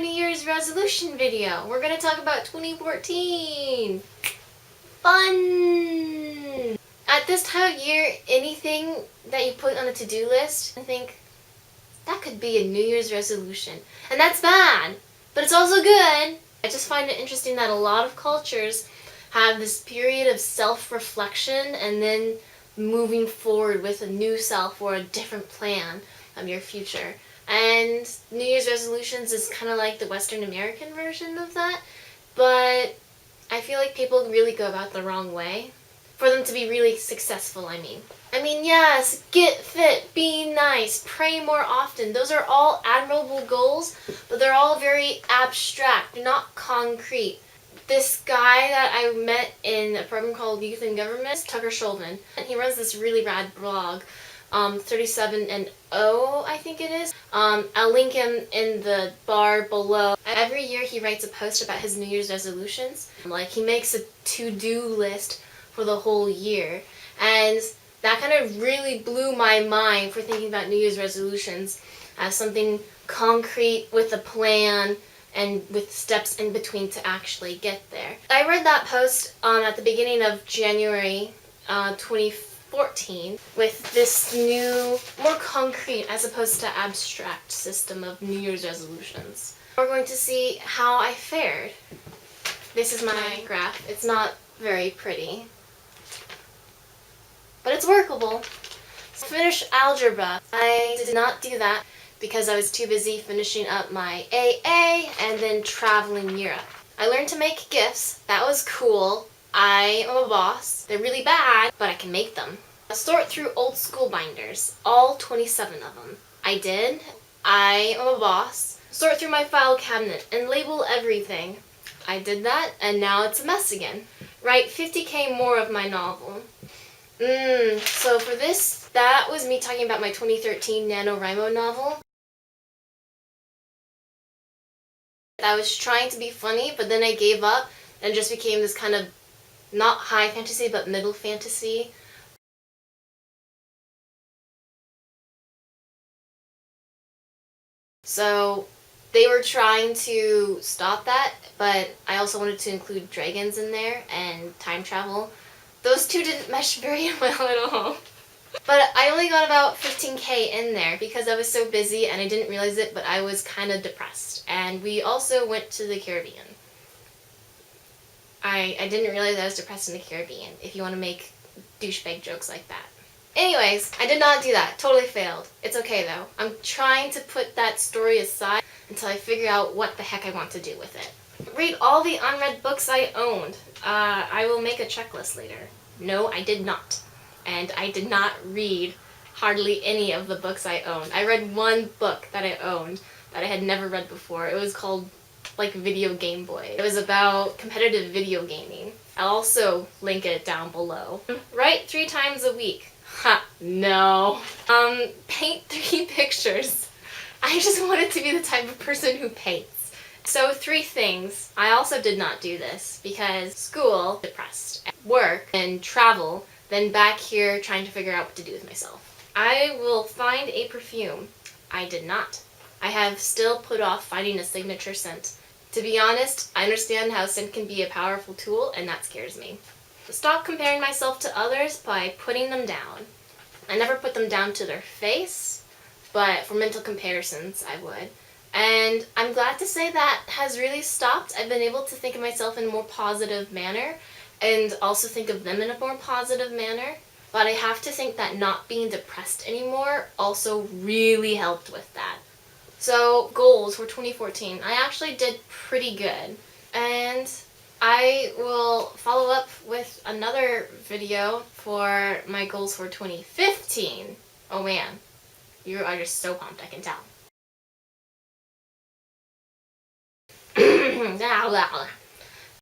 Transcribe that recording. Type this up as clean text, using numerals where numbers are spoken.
New Year's resolution video. We're gonna talk about 2014. Fun! At this time of year, anything that you put on a to-do list, I think that could be a New Year's resolution. And that's bad, but it's also good. I just find it interesting that a lot of cultures have this period of self-reflection and then moving forward with a new self or a different plan of your future. And New Year's resolutions is kind of like the Western American version of that, but I feel like people really go about the wrong way. For them to be really successful, I mean. Yes, get fit, be nice, pray more often. Those are all admirable goals, but they're all very abstract, not concrete. This guy that I met in a program called Youth in Government, Tucker Shulman, and he runs this really rad blog, 37 and 0, I think it is. I'll link him in the bar below. Every year he writes a post about his New Year's resolutions. Like, he makes a to-do list for the whole year, and that kind of really blew my mind for thinking about New Year's resolutions as something concrete with a plan and with steps in between to actually get there. I read that post at the beginning of January 2014 with this new, more concrete as opposed to abstract system of New Year's resolutions. We're going to see how I fared. This is my graph. It's not very pretty, but it's workable. Finish algebra. I did not do that because I was too busy finishing up my AA and then traveling Europe. I learned to make gifts. That was cool. I am a boss. They're really bad, but I can make them. Sort through old school binders, all 27 of them. I did. I am a boss. Sort through my file cabinet and label everything. I did that, and now it's a mess again. Write 50K more of my novel. So for this, that was me talking about my 2013 NaNoWriMo novel. I was trying to be funny, but then I gave up and just became this kind of not high fantasy, but middle fantasy. So they were trying to stop that, but I also wanted to include dragons in there and time travel. Those two didn't mesh very well at all. But I only got about 15K in there because I was so busy and I didn't realize it, but I was kind of depressed. And we also went to the Caribbean. I didn't realize I was depressed in the Caribbean, if you want to make douchebag jokes like that. Anyways, I did not do that. Totally failed. It's okay though. I'm trying to put that story aside until I figure out what the heck I want to do with it. Read all the unread books I owned. I will make a checklist later. No, I did not. And I did not read hardly any of the books I owned. I read one book that I owned that I had never read before. It was called, like, Video Game Boy. It was about competitive video gaming. I'll also link it down below. Write 3 times a week. Ha, no. Paint 3 pictures. I just wanted to be the type of person who paints. So 3 things. I also did not do this because school, depressed, work, and travel, then back here trying to figure out what to do with myself. I will find a perfume. I did not. I have still put off finding a signature scent. To be honest, I understand how scent can be a powerful tool, and that scares me. Stop comparing myself to others by putting them down. I never put them down to their face, but for mental comparisons, I would. And I'm glad to say that has really stopped. I've been able to think of myself in a more positive manner and also think of them in a more positive manner. But I have to think that not being depressed anymore also really helped with that. So, goals for 2014. I actually did pretty good. And I will follow up with another video for my goals for 2015. Oh man, you are just so pumped, I can tell.